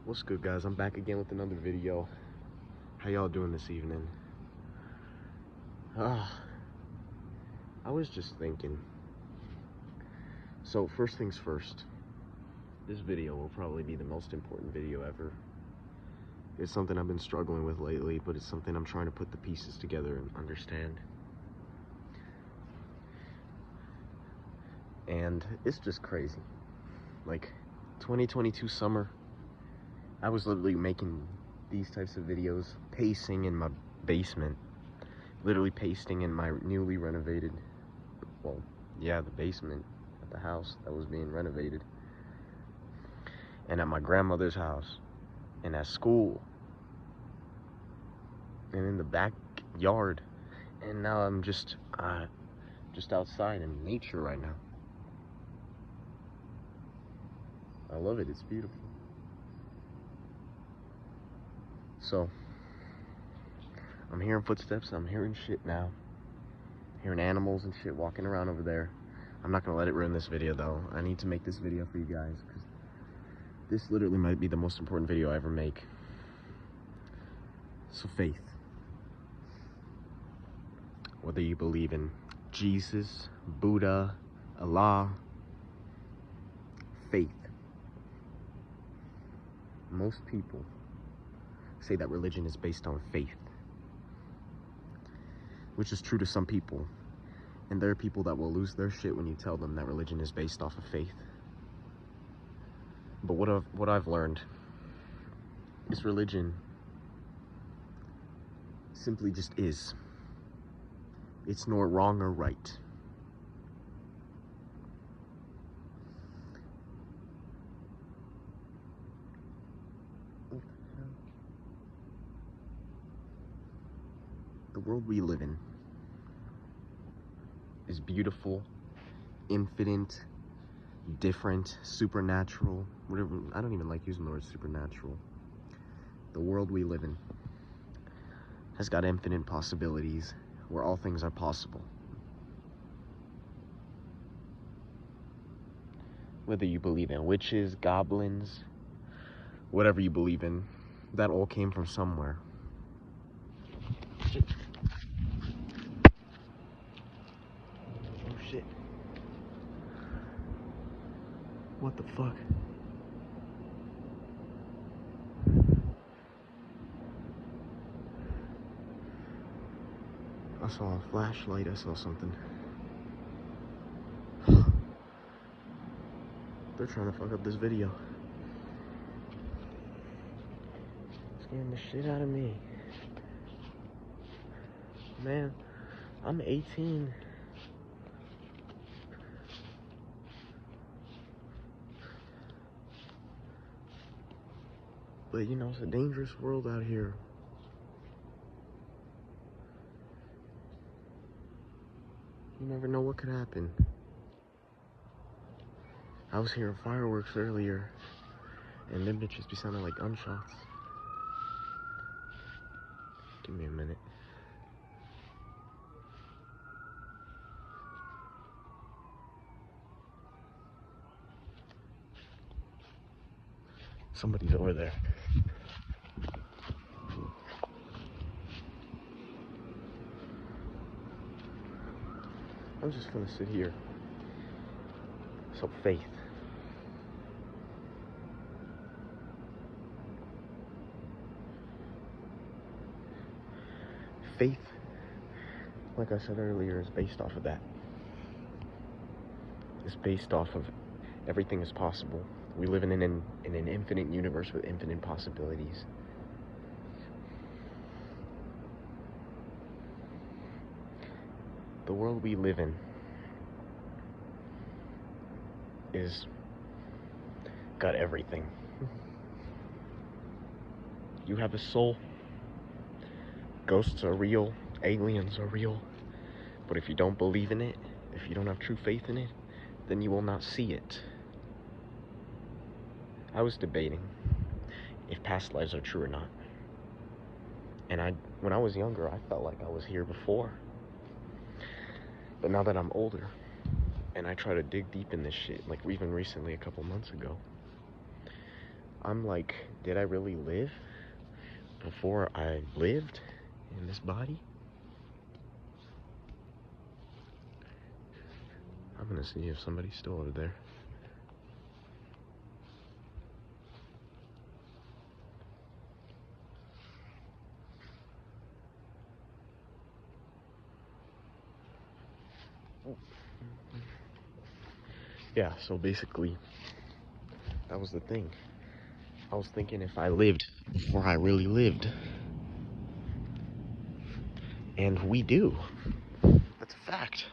What's good, guys? I'm back again with another video. How y'all doing this evening? I was just thinking. So first things first, this video will probably be the most important video ever. It's something I've been struggling with lately, but it's something I'm trying to put the pieces together and understand. And it's just crazy. Like 2022 summer, I was literally making these types of videos, pacing in my basement, literally pasting in my newly renovated, well, yeah, the basement at the house that was being renovated, and at my grandmother's house, and at school, and in the backyard, and now I'm just outside in nature right now. I love it. It's beautiful. So I'm hearing footsteps. I'm hearing shit now. Hearing animals and shit walking around over there. I'm not gonna let it ruin this video though. I need to make this video for you guys because this literally might be the most important video I ever make. So faith. Whether you believe in Jesus, Buddha, Allah, faith. Most people say that religion is based on faith, which is true to some people. And there are people that will lose their shit when you tell them that religion is based off of faith. But what I've learned is religion simply just is. It's nor wrong or right. The world we live in is beautiful, infinite, different, supernatural, whatever. I don't even like using the word supernatural. The world we live in has got infinite possibilities where all things are possible. Whether you believe in witches, goblins, whatever you believe in, that all came from somewhere. Shit. Oh shit. What the fuck? I saw a flashlight, I saw something. They're trying to fuck up this video. Scaring the shit out of me. Man, I'm 18. But you know, it's a dangerous world out here. You never know what could happen. I was hearing fireworks earlier, and them bitches be sounding like gunshots. Give me a minute. Somebody's over there. I'm just gonna sit here. So faith. Faith, like I said earlier, is based off of that. It's based off of everything is possible. We live in an infinite universe with infinite possibilities. The world we live in is got everything. You have a soul. Ghosts are real. Aliens are real. But if you don't believe in it, if you don't have true faith in it, then you will not see it. I was debating if past lives are true or not. And when I was younger, I felt like I was here before. But now that I'm older, and I try to dig deep in this shit, like even recently, a couple months ago, I'm like, did I really live before I lived in this body? I'm gonna see if somebody's still over there. Yeah, so basically, that was the thing. I was thinking if I lived before I really lived. And we do. That's a fact.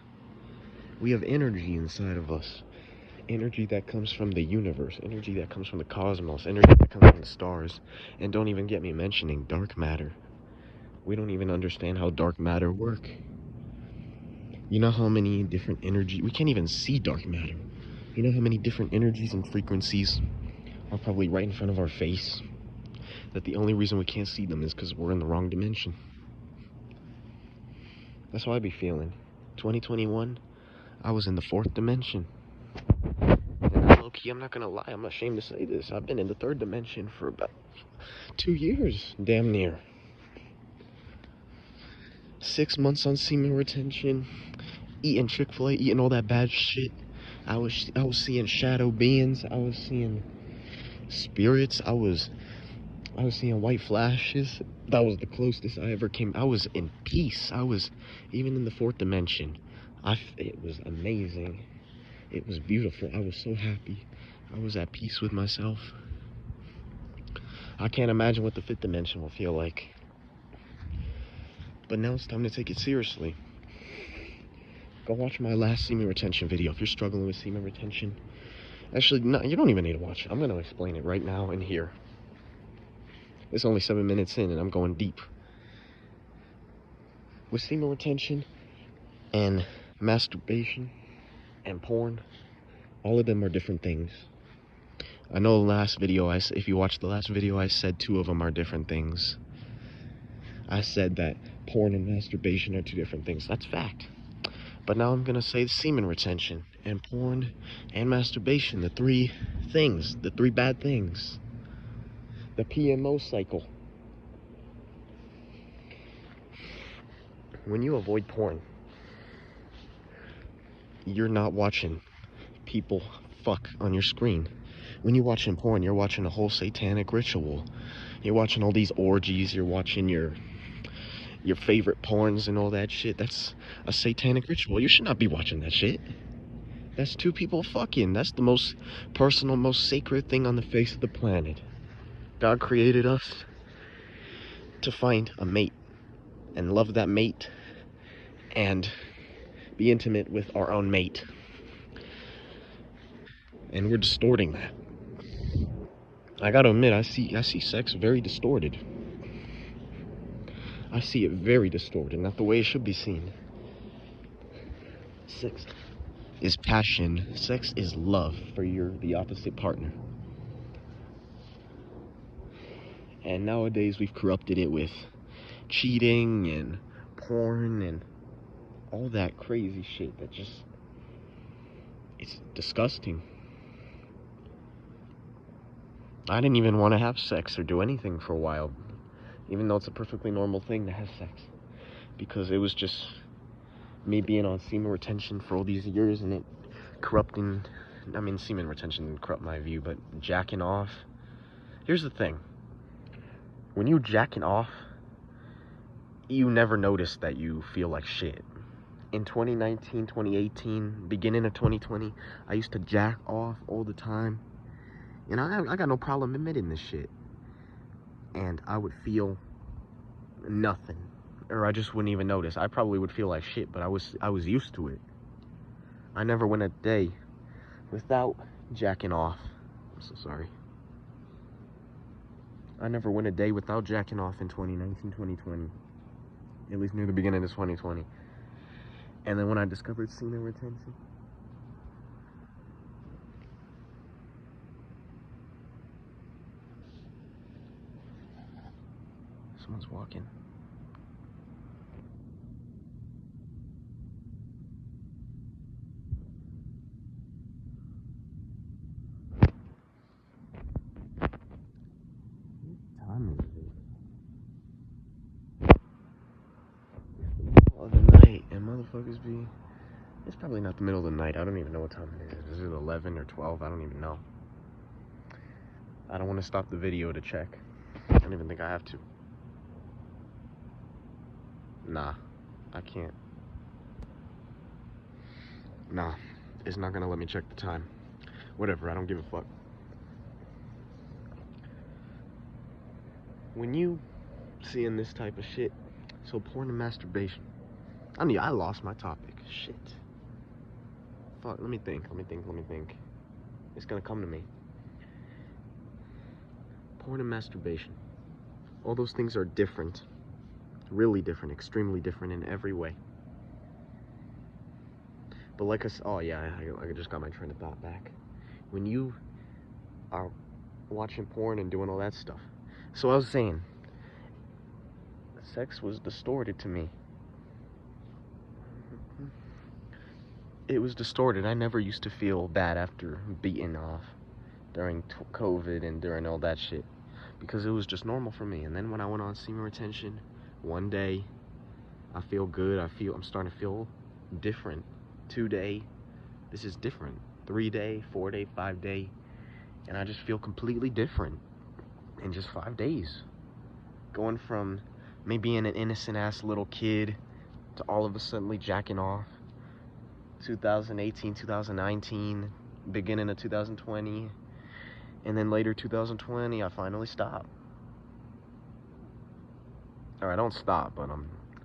We have energy inside of us. Energy that comes from the universe. Energy that comes from the cosmos. Energy that comes from the stars. And don't even get me mentioning dark matter. We don't even understand how dark matter work. You know how many different energy... We can't even see dark matter. You know how many different energies and frequencies are probably right in front of our face? That the only reason we can't see them is because we're in the wrong dimension. That's how I be feeling. 2021, I was in the 4th dimension. And low-key, I'm not gonna lie, I'm ashamed to say this. I've been in the 3rd dimension for about 2 years, damn near. 6 months on semen retention, eating Chick-fil-A, eating all that bad shit. I was seeing shadow beings. I was seeing spirits. I was seeing white flashes. That was the closest I ever came. I was in peace. I was even in the 4th dimension. It was amazing. It was beautiful. I was so happy. I was at peace with myself. I can't imagine what the 5th dimension will feel like. But now it's time to take it seriously. Go watch my last semen retention video if you're struggling with semen retention. Actually, no, you don't even need to watch it. I'm going to explain it right now and here. It's only 7 minutes in and I'm going deep. With semen retention and masturbation and porn, all of them are different things. I know the last video, if you watched the last video, I said 2 of them are different things. I said that porn and masturbation are 2 different things. That's fact. But now I'm gonna say semen retention and porn and masturbation, the 3 things, the 3 bad things. The PMO cycle. When you avoid porn, you're not watching people fuck on your screen. When you're watching porn, you're watching a whole satanic ritual. You're watching all these orgies, you're watching your favorite porns and all that shit. That's a satanic ritual. You should not be watching that shit. That's 2 people fucking. That's the most personal, most sacred thing on the face of the planet. God created us to find a mate and love that mate and be intimate with our own mate. And we're distorting that. I gotta admit, I see sex very distorted. I see it very distorted, not the way it should be seen. Sex is passion. Sex is love for the opposite partner. And nowadays we've corrupted it with cheating and porn and all that crazy shit that just, it's disgusting. I didn't even want to have sex or do anything for a while, even though it's a perfectly normal thing to have sex, because it was just me being on semen retention for all these years and it corrupting. I mean, semen retention didn't corrupt my view, but jacking off. Here's the thing. When you jacking off, you never notice that you feel like shit. In 2019, 2018, beginning of 2020, I used to jack off all the time. And I got no problem admitting this shit. And I would feel nothing. Or I just wouldn't even notice. I probably would feel like shit, but I was used to it. I never went a day without jacking off. I'm so sorry. I never went a day without jacking off in 2019, 2020. At least near the beginning of 2020. And then when I discovered semen retention, someone's walking. motherfuckers be? It's probably not the middle of the night. I don't even know what time it is. Is it 11 or 12? I don't even know. I don't want to stop the video to check. I don't even think I have to. Nah, I can't. Nah, it's not gonna let me check the time. Whatever, I don't give a fuck. When you seeing this type of shit, so porn and masturbation. I mean, I lost my topic. Shit. Fuck, let me think. It's gonna come to me. Porn and masturbation. All those things are different. Really different, extremely different in every way. But like I said, oh yeah, I just got my train of thought back. When you are watching porn and doing all that stuff. So I was saying, sex was distorted to me. It was distorted. I never used to feel bad after beating off during COVID and during all that shit, because it was just normal for me. And then when I went on semen retention, one day I feel good. I'm starting to feel different. 2 day, this is different. 3 day, 4 day, 5 day, and I just feel completely different in just 5 days. Going from me being an innocent ass little kid to all of a sudden jacking off. 2018, 2019, beginning of 2020, and then later 2020, I finally stopped. Or I don't stop, but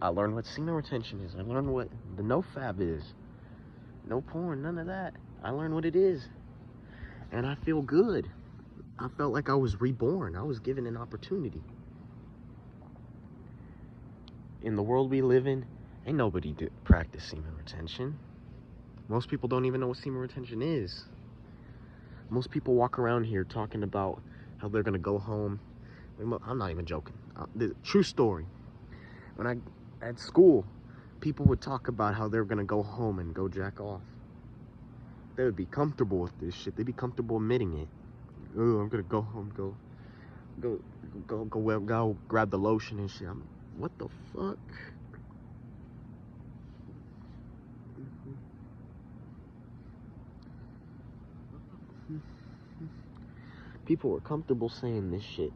I learned what semen retention is. I learned what the no-fab is. No porn, none of that. I learned what it is. And I feel good. I felt like I was reborn. I was given an opportunity. In the world we live in, ain't nobody practice semen retention. Most people don't even know what semen retention is. Most people walk around here talking about how they're gonna go home. I'm not even joking. The true story. When at school, people would talk about how they're gonna go home and go jack off. They would be comfortable with this shit. They'd be comfortable admitting it. Oh, I'm gonna go home, go grab the lotion and shit. What the fuck? People were comfortable saying this shit.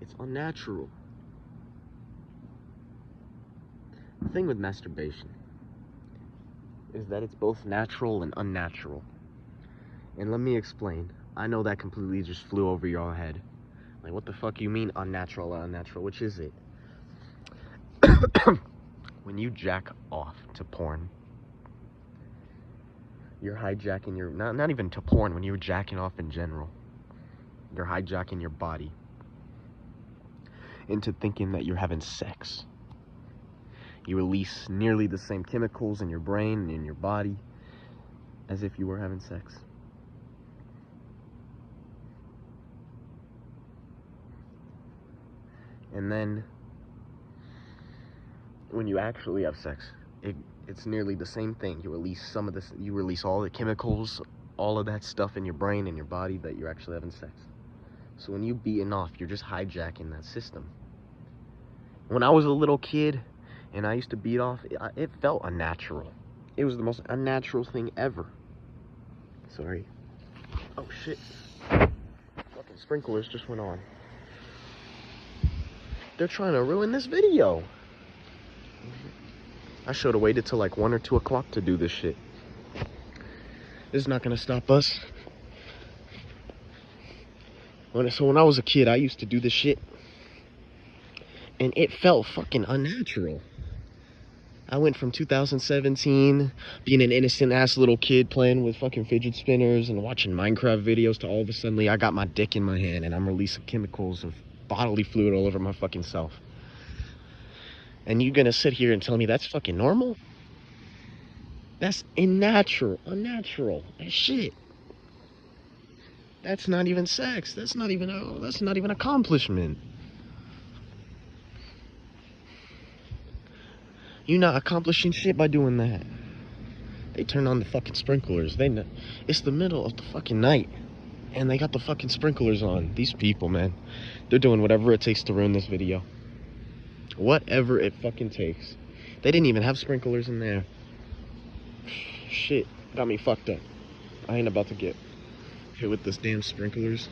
It's unnatural. The thing with masturbation is that it's both natural and unnatural. And let me explain. I know that completely just flew over your head. Like, what the fuck you mean unnatural or unnatural? Which is it? When you jack off to porn, you're hijacking your, not even to porn, when you're jacking off in general, you're hijacking your body into thinking that you're having sex. You release nearly the same chemicals in your brain and in your body as if you were having sex. And then when you actually have sex, it's nearly the same thing. You release some of this, you release all the chemicals, all of that stuff in your brain and your body that you're actually having sex. So when you beating off, you're just hijacking that system. When I was a little kid and I used to beat off, it felt unnatural. It was the most unnatural thing ever. Sorry. Oh shit. Fucking sprinklers just went on. They're trying to ruin this video. I should have waited till like 1 or 2 o'clock to do this shit. This is not gonna stop us. So when I was a kid, I used to do this shit, and it felt fucking unnatural. I went from 2017, being an innocent ass little kid playing with fucking fidget spinners and watching Minecraft videos, to all of a sudden I got my dick in my hand and I'm releasing chemicals of bodily fluid all over my fucking self. And you're gonna sit here and tell me that's fucking normal? That's unnatural. That's shit. That's not even sex. That's not even accomplishment. You're not accomplishing shit by doing that. They turn on the fucking sprinklers. They know it's the middle of the fucking night, and they got the fucking sprinklers on. These people, man, they're doing whatever it takes to ruin this video. Whatever it fucking takes. They didn't even have sprinklers in there. Shit, got me fucked up. I ain't about to get hit with this damn sprinklers.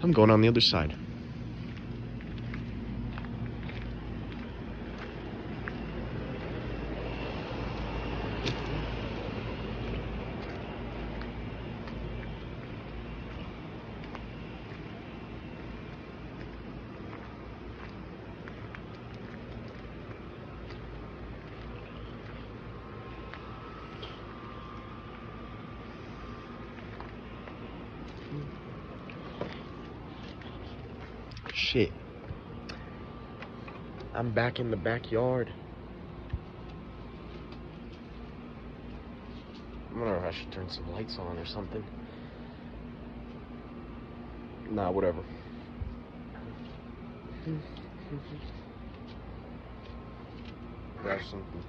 I'm going on the other side. Shit. I'm back in the backyard. I wonder if I should turn some lights on or something. Nah, whatever. Grab something.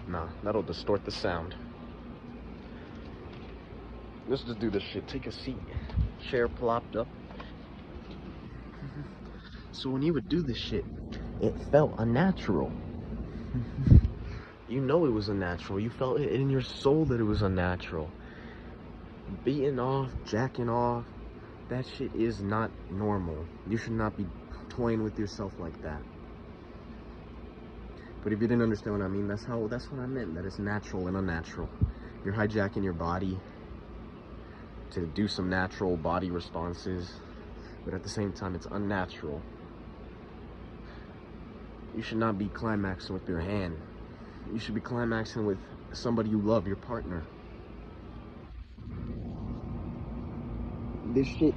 Nah, that'll distort the sound. Let's just do this shit. Take a seat. Chair plopped up. So when you would do this shit, it felt unnatural. You know it was unnatural. You felt it in your soul that it was unnatural. Beating off, jacking off, that shit is not normal. You should not be toying with yourself like that. But if you didn't understand what I mean, that's what I meant. That it's natural and unnatural. You're hijacking your body to do some natural body responses, but at the same time, it's unnatural. You should not be climaxing with your hand. You should be climaxing with somebody you love, your partner. This shit,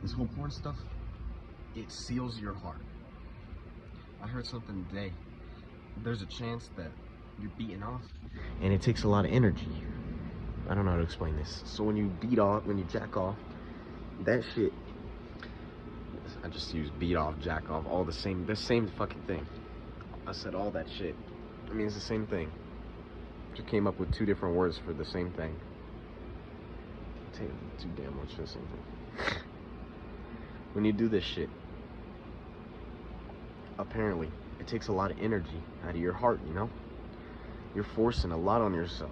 this whole porn stuff, it seals your heart. I heard something today. There's a chance that you're beating off, and it takes a lot of energy. I don't know how to explain this. So when you beat off, when you jack off, that shit, I just use beat off, jack off, all the same fucking thing. I said all that shit. I mean, it's the same thing. Just came up with two different words for the same thing. Too damn much for the same thing. When you do this shit, apparently, it takes a lot of energy out of your heart, you know? You're forcing a lot on yourself.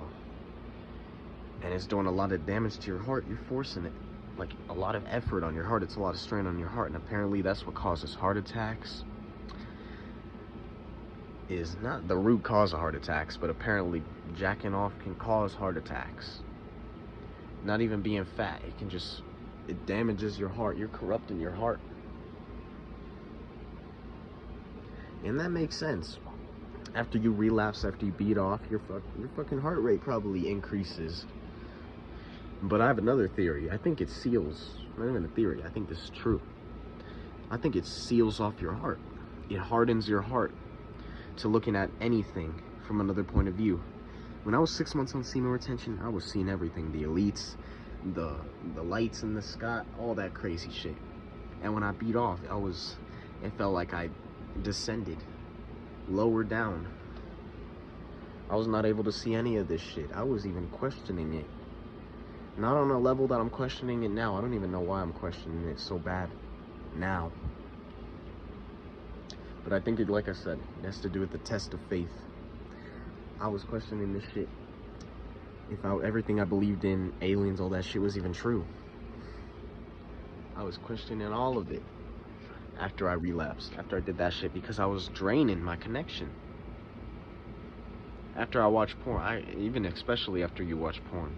And it's doing a lot of damage to your heart. You're forcing it. Like, a lot of effort on your heart. It's a lot of strain on your heart. And apparently that's what causes heart attacks. Is not the root cause of heart attacks, but apparently jacking off can cause heart attacks. Not even being fat. It damages your heart. You're corrupting your heart. And that makes sense. After you relapse, after you beat off, your fucking heart rate probably increases. But I have another theory. I think it seals, not even a theory, I think this is true. I think it seals off your heart. It hardens your heart to looking at anything from another point of view. When I was 6 months on semen retention, I was seeing everything. The elites, the lights in the sky, all that crazy shit. And when I beat off, it felt like I descended lower down. I was not able to see any of this shit. I was even questioning it. Not on a level that I'm questioning it now. I don't even know why I'm questioning it so bad now. But I think like I said, it has to do with the test of faith. I was questioning this shit. If everything I believed in, aliens, all that shit was even true. I was questioning all of it after I relapsed, after I did that shit, because I was draining my connection. After I watched porn, especially after you watch porn,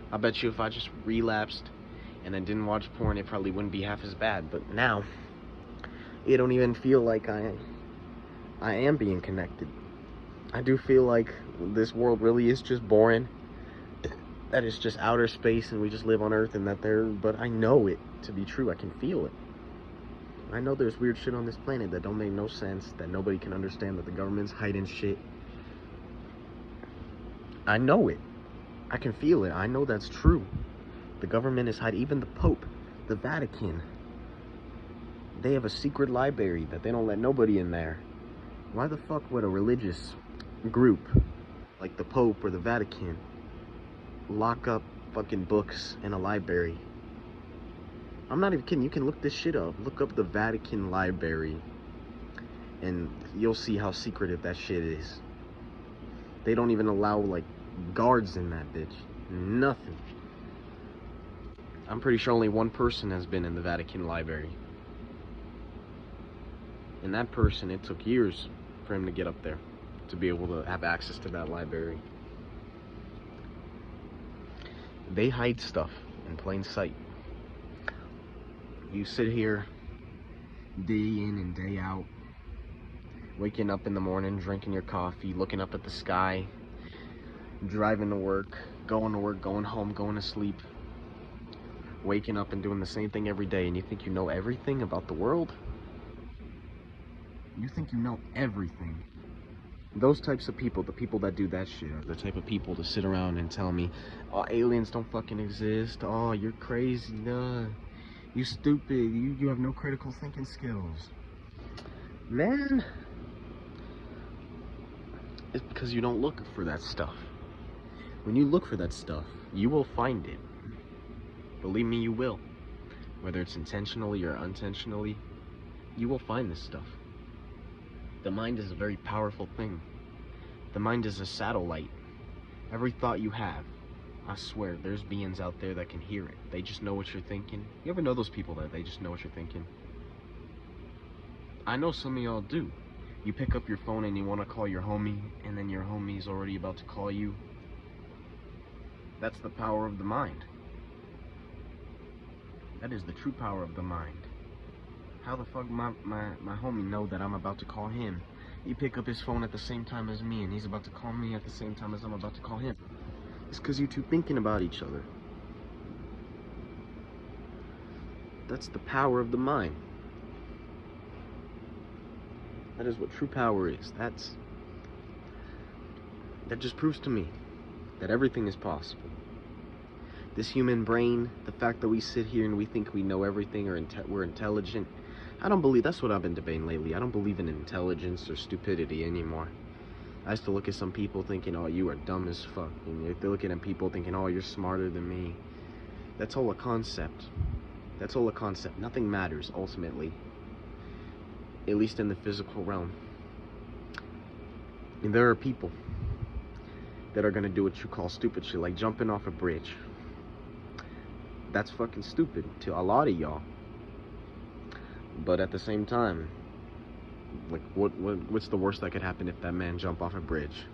I bet you if I just relapsed and then didn't watch porn, it probably wouldn't be half as bad. But now, it don't even feel like I am being connected. I do feel like this world really is just boring, that it's just outer space and we just live on Earth, and but I know it to be true. I can feel it. I know there's weird shit on this planet that don't make no sense, that nobody can understand, that the government's hiding shit. I know it. I can feel it. I know that's true. The government is hiding. Even the Pope, the Vatican, they have a secret library that they don't let nobody in there. Why the fuck would a religious group like the Pope or the Vatican lock up fucking books in a library I'm not even kidding. You can look this shit up. Look up the Vatican Library, and you'll see how secretive that shit is. They don't even allow, like, guards in that bitch. Nothing. I'm pretty sure only one person has been in the Vatican Library. And that person, it took years for him to get up there, to be able to have access to that library. They hide stuff in plain sight. You sit here day in and day out, waking up in the morning, drinking your coffee, looking up at the sky, driving to work, going home, going to sleep, waking up and doing the same thing every day, and you think you know everything about the world? You think you know everything. Those types of people, the people that do that shit, are the type of people to sit around and tell me, oh, aliens don't fucking exist, oh, you're crazy, nah, you stupid, you have no critical thinking skills. Man, it's because you don't look for that stuff. When you look for that stuff, you will find it. Believe me, you will. Whether it's intentionally or unintentionally, you will find this stuff. The mind is a very powerful thing. The mind is a satellite. Every thought you have, I swear, there's beings out there that can hear it. They just know what you're thinking. You ever know those people that they just know what you're thinking? I know some of y'all do. You pick up your phone and you want to call your homie, and then your homie's already about to call you. That's the power of the mind. That is the true power of the mind. How the fuck my homie know that I'm about to call him? You pick up his phone at the same time as me, and he's about to call me at the same time as I'm about to call him. It's because you two thinking about each other. That's the power of the mind. That is what true power is. That just proves to me that everything is possible. This human brain, the fact that we sit here and we think we know everything or we're intelligent, I don't believe, that's what I've been debating lately. I don't believe in intelligence or stupidity anymore. I used to look at some people thinking, oh, you are dumb as fuck. And they're looking at people thinking, oh, you're smarter than me. That's all a concept. That's all a concept. Nothing matters, ultimately. At least in the physical realm. And there are people that are gonna do what you call stupid shit, like jumping off a bridge. That's fucking stupid to a lot of y'all. But at the same time, like, what's the worst that could happen if that man jump off a bridge?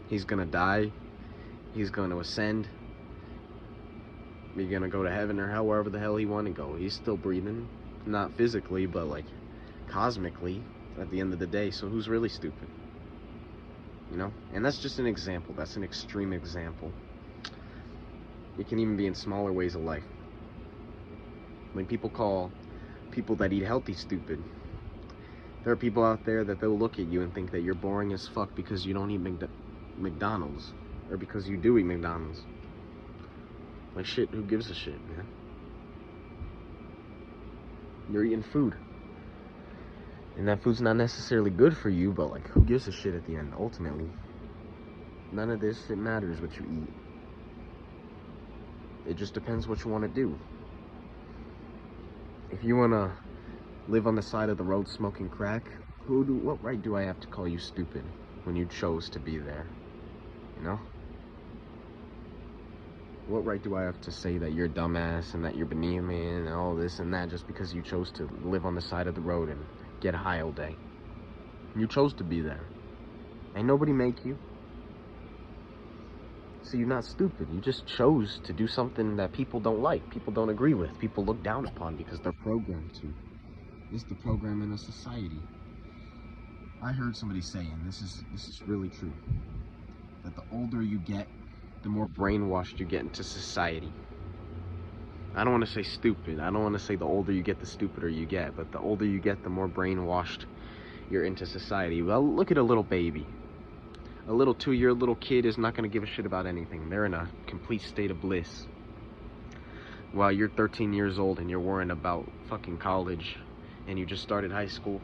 He's gonna die. He's gonna ascend. He's gonna go to heaven or hell, wherever the hell he want to go. He's still breathing, not physically, but like cosmically at the end of the day. So who's really stupid? You know? And that's just an example. That's an extreme example. It can even be in smaller ways of life. When people call people that eat healthy stupid, there are people out there that they'll look at you and think that you're boring as fuck because you don't eat McDonald's, or because you do eat McDonald's. Like, shit, who gives a shit, man? You're eating food, and that food's not necessarily good for you, but like, who gives a shit at the end? Ultimately, none of this shit matters what you eat. It just depends what you want to do. If you want to live on the side of the road smoking crack, what right do I have to call you stupid when you chose to be there? You know? What right do I have to say that you're a dumbass and that you're beneath me and all this and that just because you chose to live on the side of the road and get high all day? You chose to be there. Ain't nobody make you. So you're not stupid. You just chose to do something that people don't like, people don't agree with, people look down upon because they're programmed to. It's the program in a society. I heard somebody saying, this is really true, that the older you get, the more brainwashed you get into society. I don't want to say stupid. I don't want to say the older you get, the stupider you get, but the older you get, the more brainwashed you're into society. Well, look at a little baby. A little 2-year little kid is not going to give a shit about anything. They're in a complete state of bliss. While you're 13 years old and you're worrying about fucking college and you just started high school.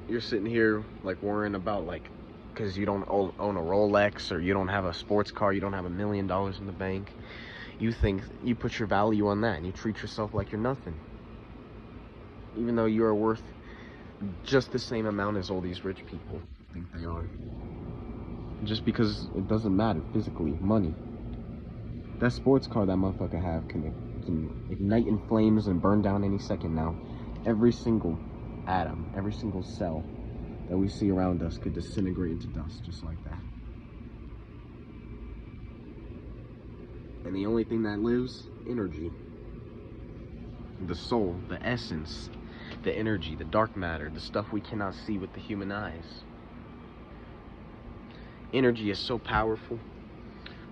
You're sitting here like worrying about, like, because you don't own a Rolex, or you don't have a sports car, you don't have $1 million in the bank. you think you put your value on that and you treat yourself like you're nothing, even though you are worth just the same amount as all these rich people think they are. Just because it doesn't matter physically. Money. That sports car that motherfucker have can ignite in flames and burn down any second now. Every single atom, every single cell that we see around us could disintegrate into dust just like that. And the only thing that lives, energy. The soul, the essence, the energy, the dark matter, the stuff we cannot see with the human eyes. Energy is so powerful.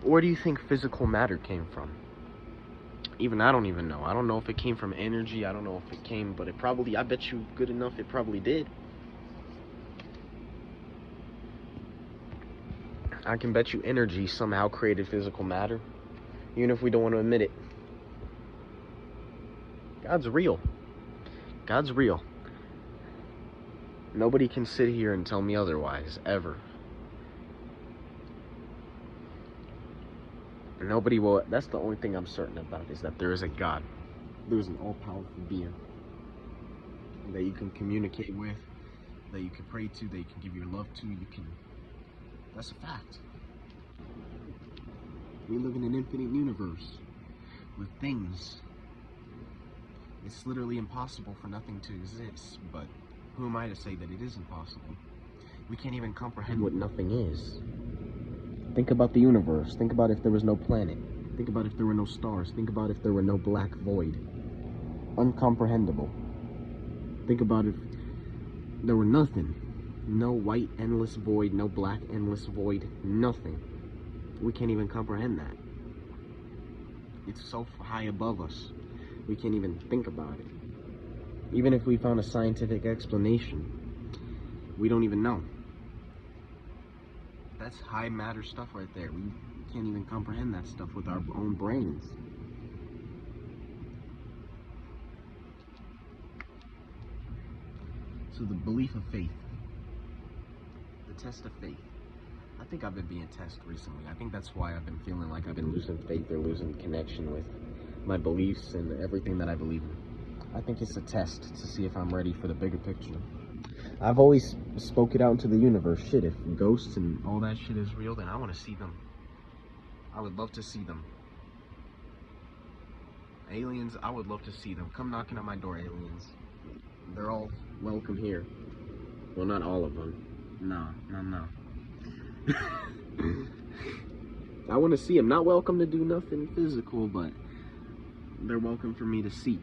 Where do you think physical matter came from? Even I don't even know. I don't know if it came from energy. I don't know if it came, but it probably, I bet you good enough it probably did. I can bet you energy somehow created physical matter, even if we don't want to admit it. God's real. God's real. Nobody can sit here and tell me otherwise, ever. Nobody will. That's the only thing I'm certain about, is that there is a God. There's an all-powerful being that you can communicate with, that you can pray to, that you can give your love to. That's a fact. We live in an infinite universe with things. It's literally impossible for nothing to exist, but who am I to say that it is impossible? We can't even comprehend what nothing is. Think about the universe. Think about if there was no planet. Think about if there were no stars. Think about if there were no black void. Uncomprehendable. Think about if there were nothing. No white endless void, no black endless void, nothing. We can't even comprehend that. It's so high above us. We can't even think about it. Even if we found a scientific explanation, we don't even know. That's high matter stuff right there. We can't even comprehend that stuff with our own brains. So the belief of faith. The test of faith. I think I've been being tested recently. I think that's why I've been feeling like I've been losing faith or losing connection with my beliefs and everything that I believe in. I think it's a test to see if I'm ready for the bigger picture. I've always spoke it out into the universe. Shit, if ghosts and all that shit is real, then I want to see them. I would love to see them. Aliens, I would love to see them. Come knocking on my door, aliens. They're all welcome here. Well, not all of them. No. I want to see them. Not welcome to do nothing physical, but they're welcome for me to see.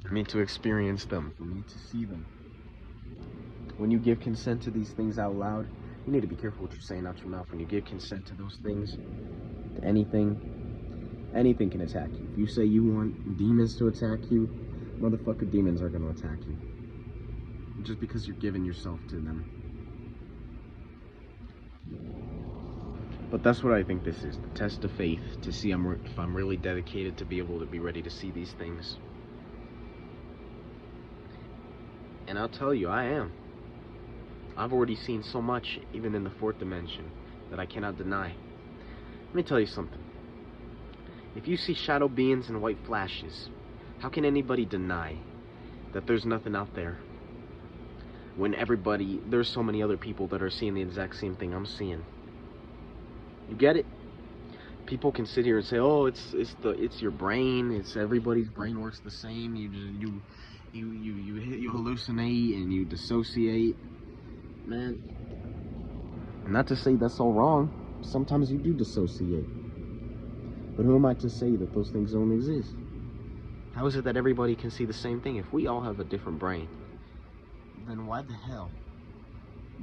For me to experience them. For me to see them. When you give consent to these things out loud, you need to be careful what you're saying out your mouth. When you give consent to those things, to anything can attack you. If you say you want demons to attack you, motherfucker, demons are going to attack you. Just because you're giving yourself to them. But that's what I think this is, the test of faith, to see if I'm really dedicated to be able to be ready to see these things. And I'll tell you, I am. I've already seen so much, even in the fourth dimension, that I cannot deny. Let me tell you something. If you see shadow beings and white flashes, how can anybody deny that there's nothing out there? When there's so many other people that are seeing the exact same thing I'm seeing. You get it? People can sit here and say, "Oh, it's your brain. It's everybody's brain works the same. You hallucinate and you dissociate." Man, not to say that's all wrong. Sometimes you do dissociate. But who am I to say that those things don't exist? How is it that everybody can see the same thing? If we all have a different brain, then why the hell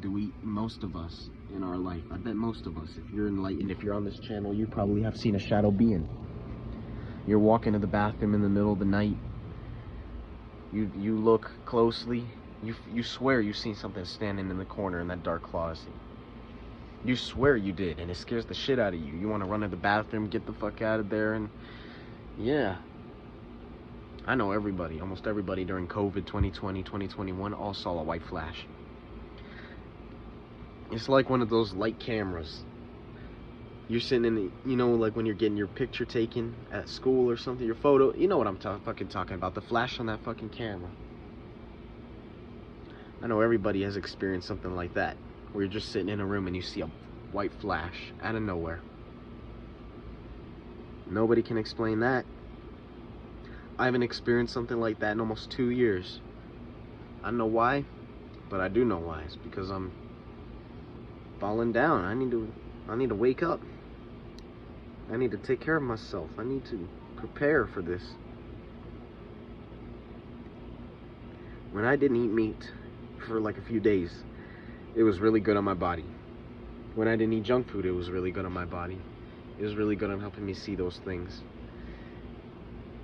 do most of us in our life, I bet most of us, if you're enlightened, if you're on this channel, you probably have seen a shadow being. You're walking to the bathroom in the middle of the night. You look closely. You swear you've seen something standing in the corner in that dark closet. You swear you did, and it scares the shit out of you. You want to run to the bathroom, get the fuck out of there, and yeah. I know everybody, almost everybody during COVID 2020, 2021 all saw a white flash. It's like one of those light cameras You're sitting in the, you know, like when you're getting your picture taken at school or something, your photo, you know what I'm fucking talking about, the flash on that fucking camera. I know everybody has experienced something like that, where you're just sitting in a room and you see a white flash out of nowhere. Nobody can explain that. I haven't experienced something like that in almost 2 years. I don't know why, but I do know why. It's because I'm falling down. I need to wake up. I need to take care of myself. I need to prepare for this. When I didn't eat meat for like a few days, it was really good on my body. When I didn't eat junk food, it was really good on my body. It was really good on helping me see those things.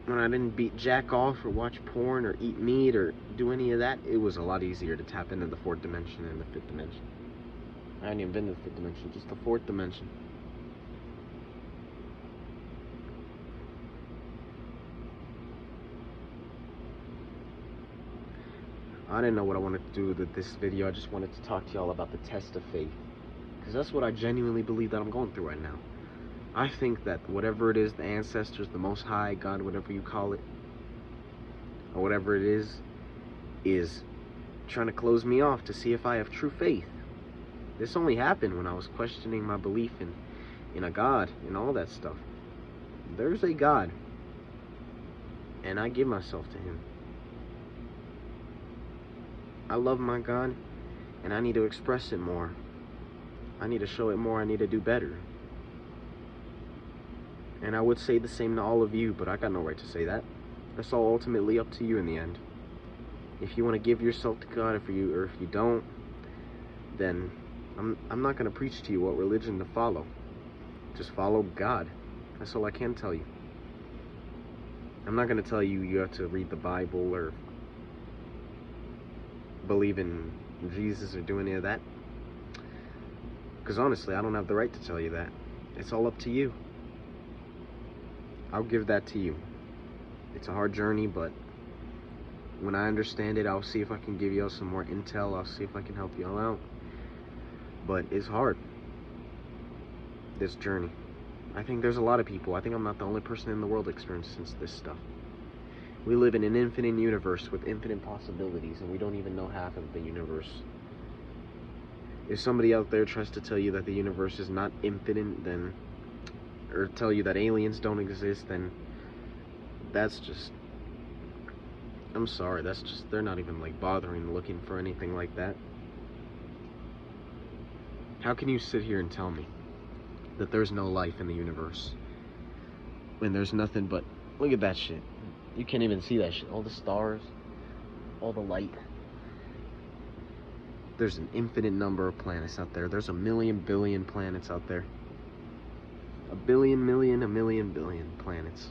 When I didn't jack off or watch porn or eat meat or do any of that, it was a lot easier to tap into the fourth dimension and the fifth dimension. I hadn't even been to the fifth dimension, just the fourth dimension. I didn't know what I wanted to do with this video. I just wanted to talk to y'all about the test of faith, because that's what I genuinely believe that I'm going through right now. I think that whatever it is, the ancestors, the Most High, God, whatever you call it, or whatever it is trying to close me off to see if I have true faith. This only happened when I was questioning my belief in a God and all that stuff. There's a God, and I give myself to Him. I love my God, and I need to express it more. I need to show it more. I need to do better. And I would say the same to all of you, but I got no right to say that. That's all ultimately up to you in the end. If you want to give yourself to God, if you don't, then I'm not going to preach to you what religion to follow. Just follow God. That's all I can tell you. I'm not going to tell you you have to read the Bible or believe in Jesus or do any of that. Because honestly, I don't have the right to tell you that. It's all up to you. I'll give that to you. It's a hard journey, but when I understand it, I'll see if I can give y'all some more intel. I'll see if I can help y'all out. But it's hard, this journey. I think there's a lot of people. I think I'm not the only person in the world experiencing this stuff. We live in an infinite universe with infinite possibilities, and we don't even know half of the universe. If somebody out there tries to tell you that the universe is not infinite, then, or tell you that aliens don't exist, then that's just, I'm sorry, that's just, they're not even like bothering looking for anything like that. How can you sit here and tell me that there's no life in the universe when there's nothing but, look at that shit. You can't even see that shit. All the stars, all the light. There's an infinite number of planets out there. There's a million billion planets out there. A billion million, a million billion planets.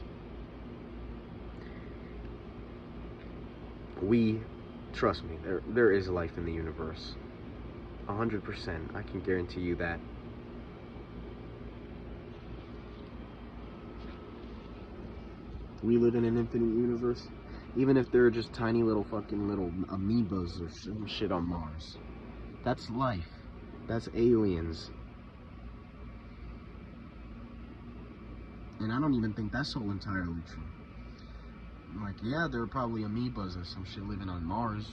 Trust me, there is life in the universe. 100%. I can guarantee you that. We live in an infinite universe. Even if there are just tiny little fucking little amoebas or some shit on Mars. That's life. That's aliens. And I don't even think that's all entirely true. Like, yeah, there are probably amoebas or some shit living on Mars.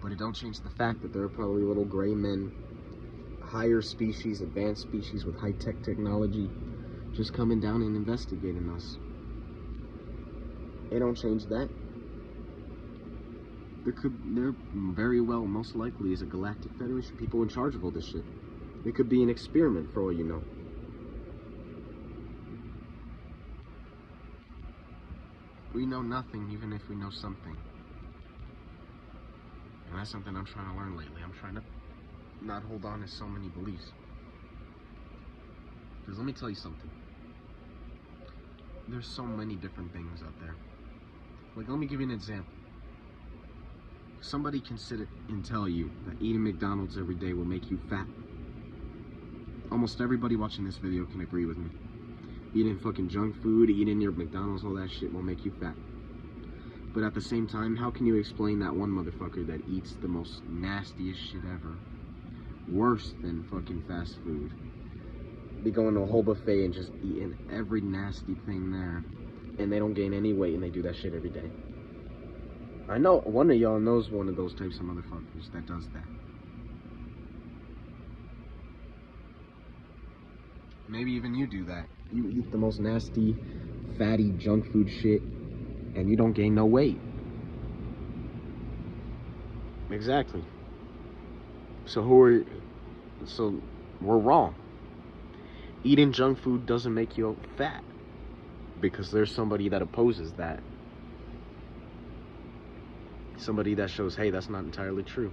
But it don't change the fact that there are probably little gray men, higher species, advanced species with high-tech technology just coming down and investigating us. It don't change that. There very well, most likely, is a galactic federation, people in charge of all this shit. It could be an experiment for all you know. We know nothing, even if we know something. And that's something I'm trying to learn lately. I'm trying to not hold on to so many beliefs. Because let me tell you something. There's so many different things out there. Like, let me give you an example. Somebody can sit and tell you that eating McDonald's every day will make you fat. Almost everybody watching this video can agree with me. Eating fucking junk food, eating your McDonald's, all that shit will make you fat. But at the same time, how can you explain that one motherfucker that eats the most nastiest shit ever? Worse than fucking fast food. be going to a whole buffet and just eating every nasty thing there, and they don't gain any weight, and they do that shit every day. I know one of y'all knows one of those types of motherfuckers that does that. Maybe even you do that. You eat the most nasty, fatty junk food shit, and you don't gain no weight. Exactly. So we're wrong. Eating junk food doesn't make you fat, because there's somebody that opposes that. Somebody that shows, hey, that's not entirely true.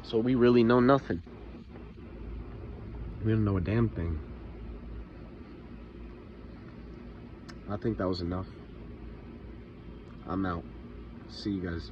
So we really know nothing. We don't know a damn thing. I think that was enough. I'm out. See you guys.